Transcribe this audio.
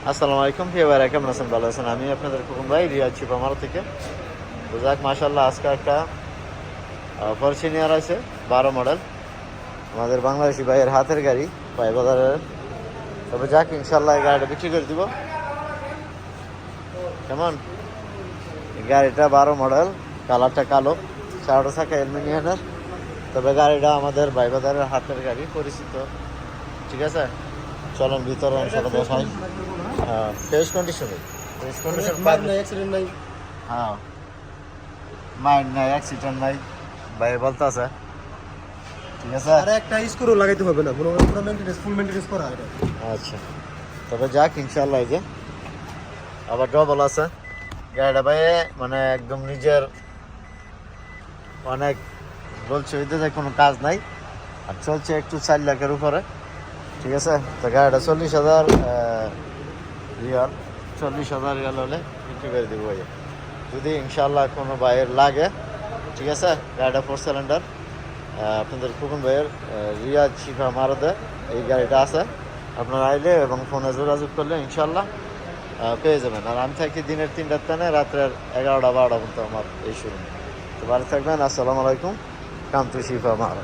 আসসালামু আলাইকুম প্রিয় ভাইরা, কেমন আছেন? ভালো আছেন? আমি আপনাদের খোকন ভাই, রিয়াজ চিপামারো থেকে। তো যাক, মাশাল্লাহ, আজকে একটা ফরচুনিয়ার আছে 12 মডেল, আমাদের বাংলাদেশি ভাইয়ের হাতের গাড়ি, ভাই বাজারের। তবে যাক, ইনশাল্লাহ এই গাড়িটা বিক্রি করে দিব। কেমন? এই গাড়িটা 12 মডেল, কালারটা কালো, 4টা চাকা অ্যালুমিনিয়ামের। তবে গাড়িটা আমাদের ভাই বাজারের হাতের গাড়ি, পরিচিত। ঠিক আছে, চলেন ভিতরে অংশটা দেখাই। ফ্রেশ কন্ডিশনে, ফ্রেশ কন্ডিশন। হ্যাঁ, মাইন্ড নাই, অ্যাক্সিডেন্ট নাই, ভাই বলতে আছে। ঠিক আছে, আর একটা স্ক্রু লাগাইতে হবে না, পুরো পুরো মেইনটেনেন্স ফুল মেইনটেনেন্স করা এটা। আচ্ছা। তবে যাক, ইনশাল্লাহ এই যে আবার ডবল আছে গাড়িটা ভাই, মানে একদম নিজের, অনেক বলছে ওইতে যে কোনো কাজ নাই, আর চলছে একটু 4 লাখের উপরে। ঠিক আছে, তো গাড়িটা 40,000 রিয়াল, 40,000 রিয়াল হলে বিক্রি করে দিব ভাই, যদি ইনশাল্লাহ কোনো ভাইয়ের লাগে। ঠিক আছে, গাড়িটা 4 সিলিন্ডার, আপনাদের খোকন ভাইয়ের রিয়াজ চিপামারোতে এই গাড়িটা আছে। আপনারা আইলে এবং ফোনে যোগাযোগ করলে ইনশাল্লাহ পেয়ে যাবেন। আর আমি থাকি দিনের 3টার টানে, রাত্রের 11টা 12টা পর্যন্ত আমার এই শুরু। তো ভালো থাকবেন। আসসালামু আলাইকুম, কাম টু চিপামারো।